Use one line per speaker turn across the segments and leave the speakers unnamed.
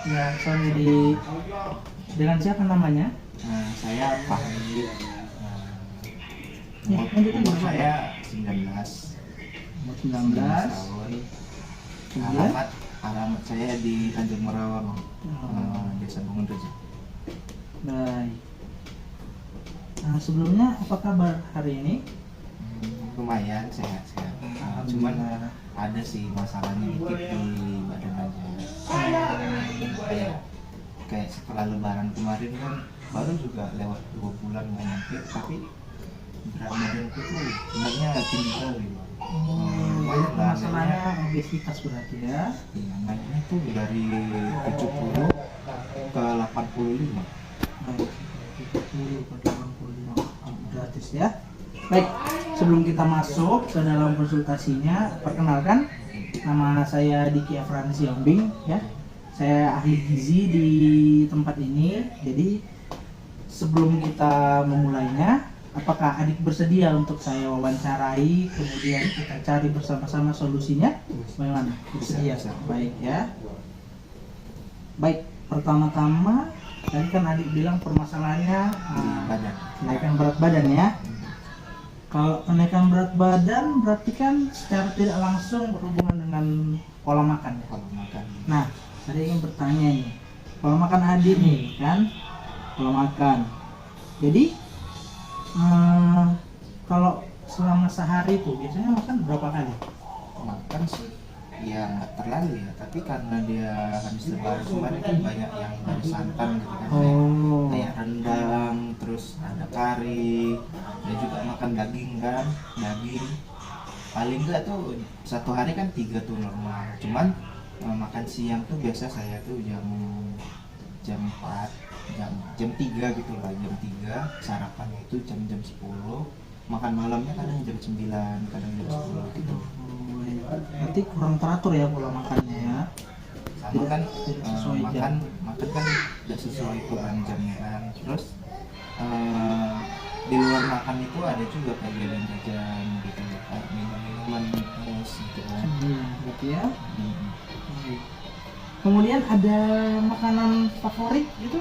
Ya, saya dengan siapa namanya?
Saya Fahri.
Ya, lanjutin
Umur
Bapak.
saya 19.
Umur
19
19.
tahun.
Kemudian?
Alamat saya di Tanjung Merawang,
Oh.
Desa Bangun Rejo.
Baik. Nah, sebelumnya apa kabar hari ini?
Lumayan sehat-sehat. Cuman ada sih masalahnya dikit di badan aja. Kayak setelah Lebaran kemarin kan baru juga lewat 2 bulan nggak nyampe, tapi berat badanku tuh sebenarnya tinggi kali.
Masalahnya obesitas berarti ya.
Iya, naiknya tuh dari 70 ke 85.
Baik, 70 ke 85 gratis ya. Baik, sebelum kita masuk ke dalam konsultasinya, perkenalkan nama saya Diki Efran Siombing ya. Saya ahli gizi di tempat ini. Jadi sebelum kita memulainya, apakah adik bersedia untuk saya wawancarai, kemudian kita cari bersama-sama solusinya? Bagaimana? Bersedia? Baik ya. Baik, pertama-tama tadi kan adik bilang permasalahannya
Badan.
kenaikan berat badan ya. Kalau kenaikan berat badan berarti kan secara tidak langsung berhubungan dengan pola makan ya.
Kalau makan
Nah, saya ingin bertanya nih, pola makan adik nih kan, pola makan. Jadi kalau selama sehari tuh biasanya makan berapa kali?
makan sih ya nggak terlalu ya, tapi karena dia habis Lebaran kemarin kan banyak yang dari santan gitu kan, kayak rendang, terus ada kari, dan juga makan daging kan, daging paling enggak tuh satu hari kan 3 tuh normal. Cuman makan siang tuh biasa saya tuh jam 4, jam 3 gitu lah, jam 3 sarapannya itu jam 10, makan malamnya kadang jam 9, kadang jam 10 gitu.
Berarti kurang teratur ya pola makannya ya.
Sama kan
Tidak sesuai
makan
jam.
kan tidak sesuai program jamnya kan. Terus di luar makan itu ada juga kayak jajan-jajan gitu, kayak minum-minuman es gitu kan.
Berarti ya. Baik. Kemudian ada makanan favorit gitu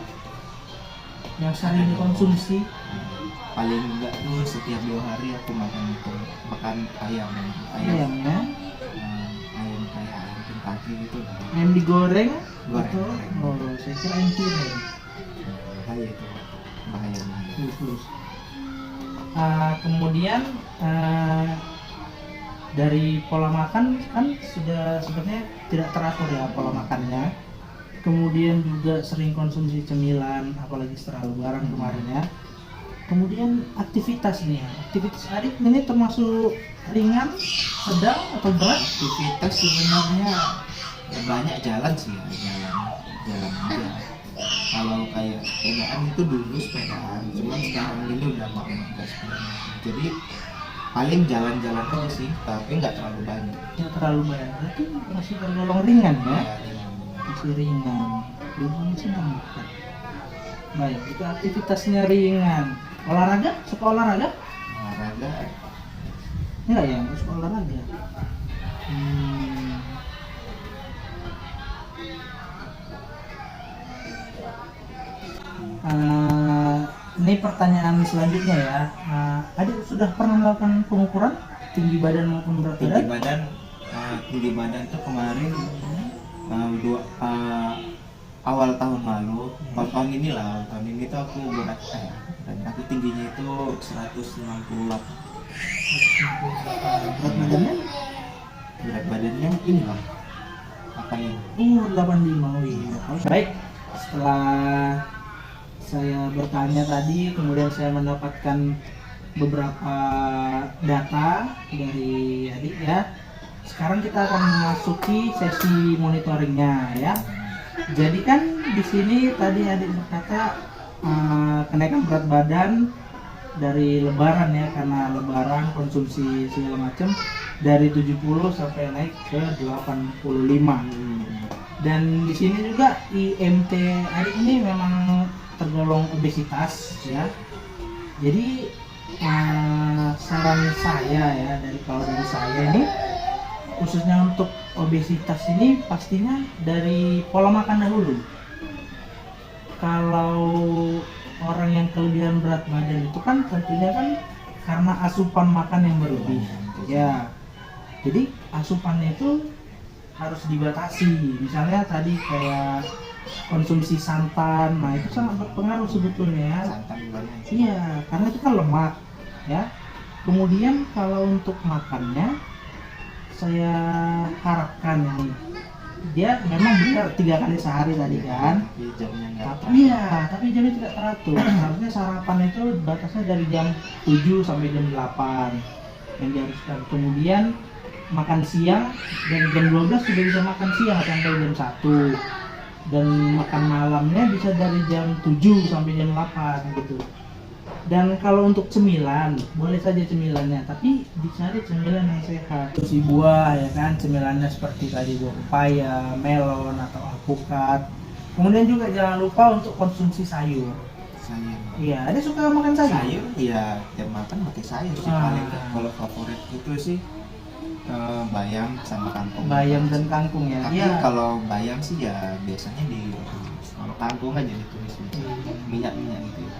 yang sering dikonsumsi?
Paling enggak tuh setiap 2 hari aku makan itu, makan ayam
Ayamnya,
ayam kayak ayam Kentucky gitu.
ayam digoreng
Goreng.
atau saya kira ayam tiren.
Bahaya itu, bahaya banget.
Terus. Kemudian dari pola makan kan sudah sebenarnya tidak teratur ya pola makannya. Kemudian juga sering konsumsi cemilan, apalagi setelah Lebaran kemarin ya. Kemudian aktivitas nih, aktivitas adik ini termasuk ringan, sedang atau berat?
Aktivitas sebenarnya ya banyak jalan sih ya, jalan aja. Kalau kayak sepedaan itu dulu sepedaan, cuman sekarang ini udah nggak sepedaan. Jadi paling jalan-jalan aja sih, tapi nggak terlalu banyak.
Tidak terlalu banyak, berarti masih tergolong ringan ya?
Ya,
Masih ringan, belum sedang. Baik, itu aktivitasnya ringan. Olahraga? Suka olahraga?
olahraga
Enggak ya, nggak suka olahraga. Ini pertanyaan selanjutnya ya. Adik sudah pernah melakukan pengukuran tinggi badan maupun berat badan?
tinggi badan tuh kemarin awal tahun lalu, tahun ini tuh aku berat dan aku tingginya itu 168.
Berat badannya?
Berat badannya ini lah apa ini?
85. Oh iya. Baik, setelah saya bertanya tadi, kemudian saya mendapatkan beberapa data dari adik ya. Sekarang kita akan memasuki sesi monitoringnya ya. Jadi kan di sini tadi adik berkata kenaikan berat badan dari Lebaran ya, karena Lebaran konsumsi segala macam dari 70 sampai naik ke 85. Dan di sini juga IMT adik ini memang tergolong obesitas ya. Jadi saran saya ya, kalau dari saya ini khususnya untuk obesitas ini pastinya dari pola makan dahulu. Kalau orang yang kelebihan berat badan itu kan tentunya kan karena asupan makan yang berlebih. Ya, jadi asupannya itu harus dibatasi. Misalnya tadi kayak konsumsi santan, nah itu sangat berpengaruh sebetulnya.
Santan gulanya.
Iya, karena itu kan lemak, ya. Kemudian kalau untuk makannya, saya harapkan ini dia memang benar 3 kali sehari tadi kan.
Tapi jamnya nggak
Tapi jamnya tidak teratur. Harusnya sarapan itu batasnya dari jam 7 sampai jam 8 yang diharuskan. Kemudian makan siang dari jam 12 sudah bisa makan siang sampai jam 1. Dan makan malamnya bisa dari jam 7 sampai jam 8 gitu. Dan kalau untuk cemilan, boleh saja cemilannya, tapi dicari cemilan yang sehat. Si buah ya kan, cemilannya seperti tadi buah pepaya, melon atau alpukat. Kemudian juga jangan lupa untuk konsumsi sayur.
sayur.
Iya, ada suka makan sayur?
Sayur ya tiap makan pakai sayur sih paling. Kalau favorit itu sih bayam sama kangkung.
Bayam dan kangkung ya.
Tapi
Iya.
kalau bayam sih ya biasanya di sama kangkung aja ditumis minyak-minyak gitu ya.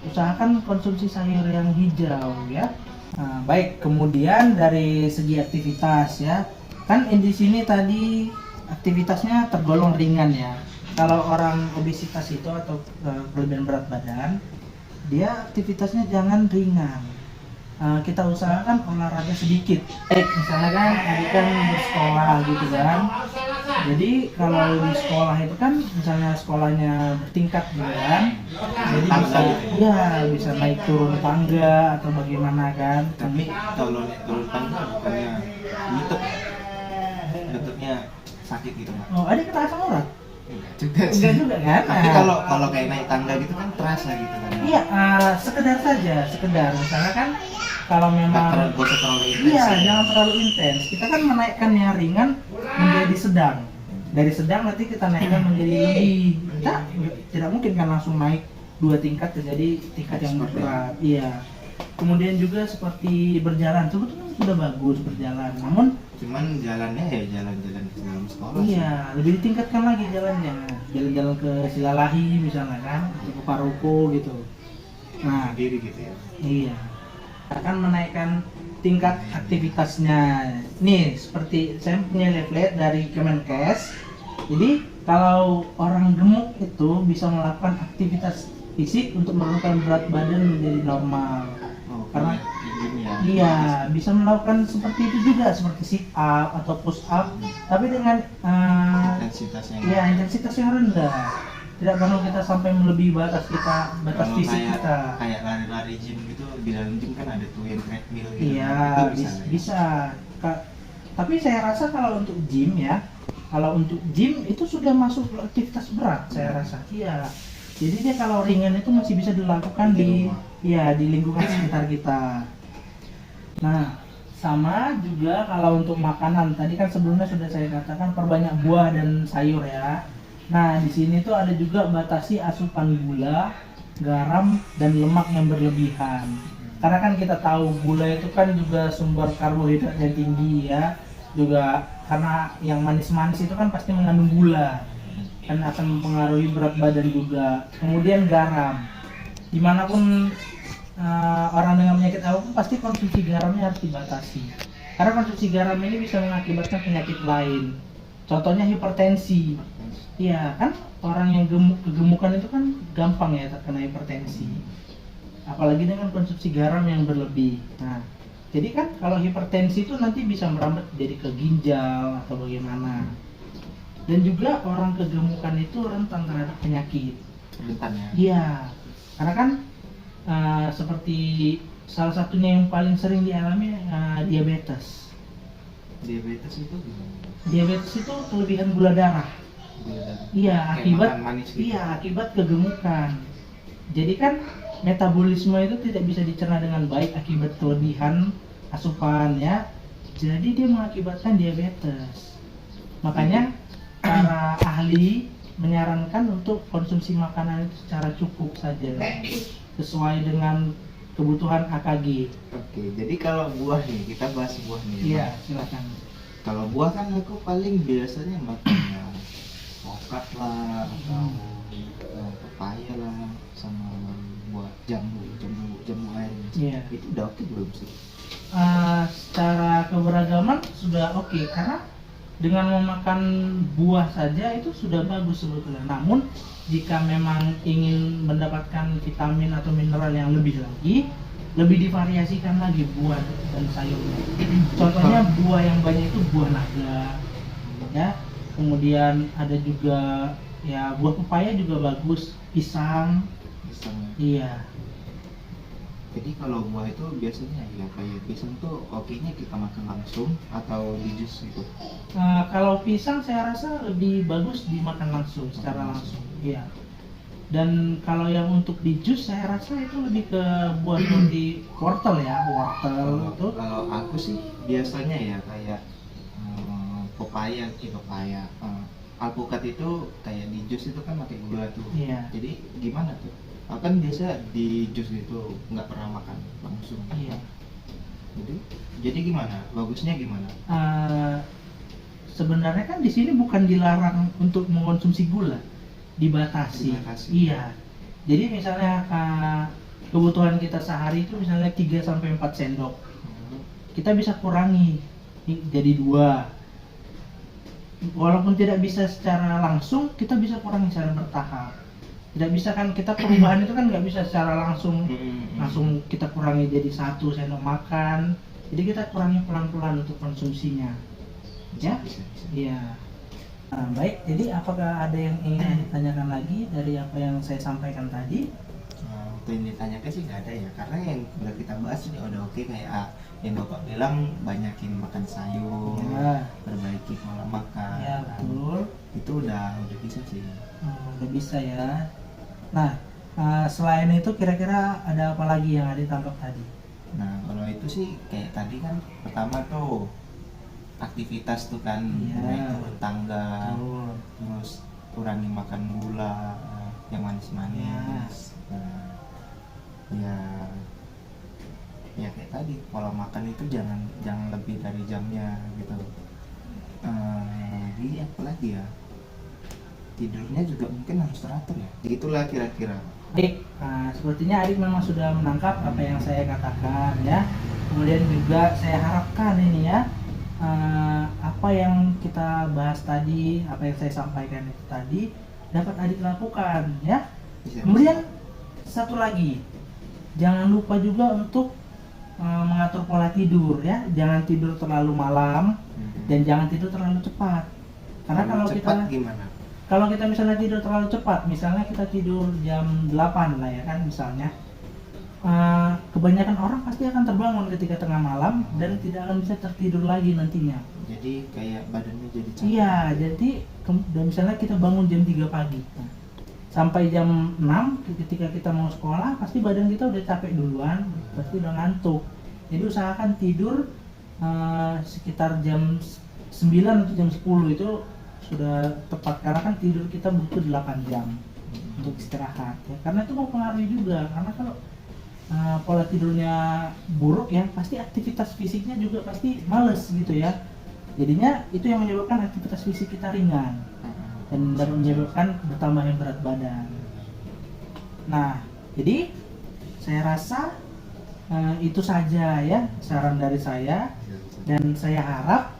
Usahakan konsumsi sayur yang hijau ya. Nah, baik, kemudian dari segi aktivitas ya, kan di sini tadi aktivitasnya tergolong ringan ya. Kalau orang obesitas itu atau kelebihan berat badan, dia aktivitasnya jangan ringan. Kita usahakan olahraga sedikit. Misalnya kan tadi kan bersekolah gitu kan. Jadi kalau di sekolah itu kan misalnya sekolahnya bertingkat gitu kan. Jadi bisa naik turun tangga atau bagaimana kan.
Tapi kalau naik turun tangga bukannya lututnya sakit gitu Pak?
Oh, ada kena asam urat?
Juga sih.
Enggak juga kan?
Tapi kalau kayak naik tangga gitu kan terasa gitu kan.
Iya, sekedar saja, misalnya kan kalau memang
Gak terlalu intens.
iya, jangan terlalu intens. Kita kan menaikkan yang ringan menjadi sedang. Dari sedang nanti kita naikkan menjadi lebih. Kita tidak mungkin kan langsung naik 2 tingkat jadi tingkat yang berat. Iya. Kemudian juga seperti berjalan, sebetulnya sudah bagus berjalan. Namun
Cuman jalannya ya jalan-jalan ke dalam sekolah sih.
iya, lebih ditingkatkan lagi jalannya. Jalan-jalan ke Silalahi misalnya kan, ke Paropo gitu. Nah,
Diri gitu ya.
iya. Akan menaikkan tingkat aktivitasnya. Nih, seperti saya punya leaflet dari Kemenkes. Jadi, kalau orang gemuk itu bisa melakukan aktivitas fisik untuk menurunkan berat badan menjadi normal.
Oh,
Karena
ya.
iya, bisa melakukan seperti itu juga, seperti sit up atau push up, tapi dengan
Intensitasnya.
ya intensitas yang rendah. Tidak perlu kita sampai melebihi batas
Kalau
fisik kita.
kayak lari-lari gym gitu, di dalam gym kan ada tuh yang treadmill gitu.
Iya,
Itu
bisa. Tapi saya rasa kalau untuk gym ya, itu sudah masuk aktivitas berat saya rasa. Iya. Jadi dia kalau ringan itu masih bisa dilakukan di lingkungan sekitar kita. Nah, sama juga kalau untuk makanan. Tadi kan sebelumnya sudah saya katakan perbanyak buah dan sayur ya. Nah, di sini tuh ada juga batasi asupan gula, garam, dan lemak yang berlebihan. Karena kan kita tahu gula itu kan juga sumber karbohidrat yang tinggi ya. Juga karena yang manis-manis itu kan pasti mengandung gula. Kan akan mempengaruhi berat badan juga. Kemudian garam. Dimanapun orang dengan penyakit apapun pasti konsumsi garamnya harus dibatasi. Karena konsumsi garam ini bisa mengakibatkan penyakit lain. Contohnya hipertensi. Iya kan, orang yang kegemukan itu kan gampang ya terkena hipertensi. Apalagi dengan konsumsi garam yang berlebih. Nah, jadi kan kalau hipertensi itu nanti bisa merambat jadi ke ginjal atau bagaimana. Dan juga orang kegemukan itu rentan terhadap penyakit.
Rentan ya.
Iya, karena kan seperti salah satunya yang paling sering dialami diabetes.
Diabetes itu gimana?
Diabetes itu kelebihan gula darah. Iya, akibat kegemukan. Jadi kan metabolisme itu tidak bisa dicerna dengan baik akibat kelebihan asupan ya. Jadi dia mengakibatkan diabetes. Makanya para ahli menyarankan untuk konsumsi makanan itu secara cukup saja, sesuai dengan kebutuhan AKG.
Oke, jadi kalau buah nih, kita bahas buah nih.
Iya, silakan.
Kalau buah kan aku paling biasanya makan ya alpukat lah atau pepaya lah sama buah jamu air.
Iya.
Itu udah oke belum sih?
Secara keberagaman sudah oke, karena dengan memakan buah saja itu sudah bagus sebetulnya. Namun jika memang ingin mendapatkan vitamin atau mineral yang lebih lagi, lebih divariasikan lagi buah dan sayurnya. Contohnya buah yang banyak itu buah naga, ya. Kemudian ada juga ya buah pepaya juga bagus, pisang. Iya.
Jadi kalau buah itu biasanya ya kayak pisang tuh oke-nya kita makan langsung atau di jus gitu?
Kalau pisang saya rasa lebih bagus dimakan langsung, secara langsung. Iya. Dan kalau yang untuk di jus saya rasa itu lebih ke buah seperti wortel ya, wortel itu.
Kalau aku sih biasanya ya kayak pepaya, alpukat itu kayak di jus itu kan pakai gula tuh.
Iya.
Jadi gimana tuh? Aku kan biasa di jus gitu nggak pernah makan langsung.
Iya.
Jadi gimana? Bagusnya gimana?
Sebenarnya kan di sini bukan dilarang untuk mengkonsumsi gula, dibatasi. Iya. Jadi misalnya kebutuhan kita sehari itu misalnya 3 sampai 4 sendok. Kita bisa kurangi jadi 2. Walaupun tidak bisa secara langsung, kita bisa kurangi secara bertahap. Tidak bisa kan, kita perubahan itu kan nggak bisa secara langsung kita kurangi jadi 1 sendok makan. Jadi kita kurangi pelan-pelan untuk konsumsinya, ya. Iya. Baik, jadi apakah ada yang ingin ditanyakan lagi dari apa yang saya sampaikan tadi?
Waktu yang ditanyakan sih nggak ada ya, karena yang udah kita bahas ini udah oke. Kayak yang Bapak bilang banyakin makan sayur,
Ya.
perbaiki pola makan.
Ya, betul.
Itu udah bisa sih.
Udah bisa ya. Nah, selain itu kira-kira ada apa lagi yang ada ditangkap tadi?
Nah, kalau itu sih kayak tadi kan pertama tuh aktivitas tuh kan,
Iya.
naik turun tangga,
Betul.
terus kurangi makan gula yang manis-manis. Ya kayak tadi pola makan itu jangan lebih dari jamnya gitu. Jadi apa lagi ya? Tidurnya juga mungkin harus teratur ya. Begitulah kira-kira.
Adik, sepertinya Adik memang sudah menangkap apa yang saya katakan ya. Kemudian juga saya harapkan ini ya, apa yang kita bahas tadi, apa yang saya sampaikan itu tadi dapat Adik lakukan ya. Kemudian satu lagi, jangan lupa juga untuk mengatur pola tidur ya. Jangan tidur terlalu malam dan jangan tidur terlalu cepat. Karena kalau
cepat
kita
gimana?
Kalau kita misalnya tidur terlalu cepat, misalnya kita tidur jam 8 lah ya kan misalnya, kebanyakan orang pasti akan terbangun ketika tengah malam dan tidak akan bisa tertidur lagi nantinya.
Jadi kayak badannya jadi capek.
Iya, jadi dan misalnya kita bangun jam 3 pagi, sampai jam 6 ketika kita mau sekolah pasti badan kita udah capek duluan, pasti udah ngantuk. Jadi usahakan tidur sekitar jam 9 atau jam 10 itu sudah tepat, karena kan tidur kita butuh 8 jam untuk istirahat ya. Karena itu mempengaruhi juga, karena kalau pola tidurnya buruk ya pasti aktivitas fisiknya juga pasti males gitu ya. Jadinya itu yang menyebabkan aktivitas fisik kita ringan dan dapat menyebabkan bertambahnya berat badan. Nah, jadi saya rasa itu saja ya saran dari saya, dan saya harap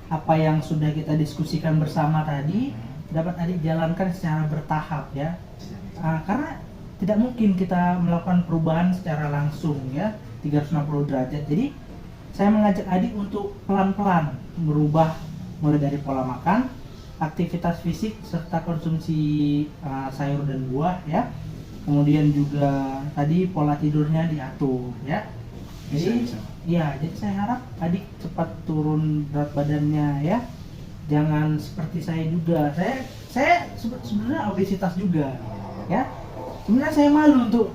apa yang sudah kita diskusikan bersama tadi dapat Adik jalankan secara bertahap ya. Karena tidak mungkin kita melakukan perubahan secara langsung ya 360 derajat. Jadi saya mengajak Adik untuk pelan-pelan merubah mulai dari pola makan, aktivitas fisik serta konsumsi sayur dan buah ya. Kemudian juga tadi pola tidurnya diatur ya. Jadi ya, jadi saya harap Adik cepat turun berat badannya ya. Jangan seperti saya juga. Saya sebenarnya obesitas juga ya. Sebenarnya saya malu untuk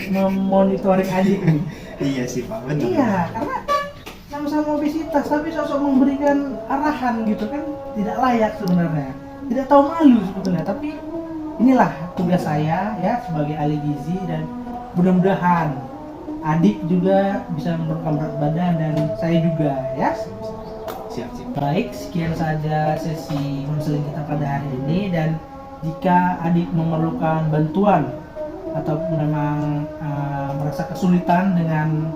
memonitoring Adik nih.
Iya sih Pak, benar.
Iya, karena sama-sama obesitas tapi sosok memberikan arahan gitu kan tidak layak sebenarnya. Tidak tahu malu sebetulnya, tapi inilah tugas saya ya sebagai ahli gizi, dan mudah-mudahan Adik juga bisa menurunkan berat badan dan saya juga ya.
Siap.
Baik, sekian saja sesi konseling kita pada hari ini, dan jika adik memerlukan bantuan atau memang merasa kesulitan dengan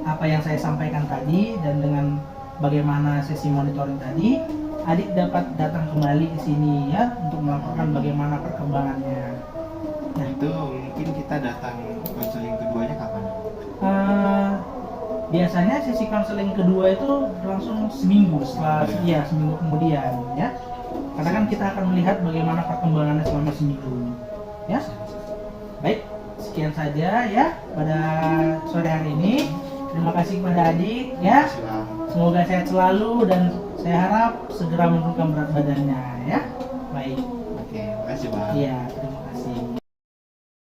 apa yang saya sampaikan tadi dan dengan bagaimana sesi monitoring tadi, adik dapat datang kembali ke sini ya untuk melaporkan bagaimana perkembangannya.
Nah, itu mungkin kita datang konseling keduanya kapan?
Biasanya sesi konseling kedua itu berlangsung seminggu setelah seminggu kemudian ya. Karena kan kita akan melihat bagaimana perkembangannya selama seminggu. Ya. Baik, sekian saja ya pada sore hari ini. Terima kasih kepada adik ya. Semoga sehat selalu dan saya harap segera menurunkan berat badannya ya. Baik.
Oke, makasih Bang.
Iya, terima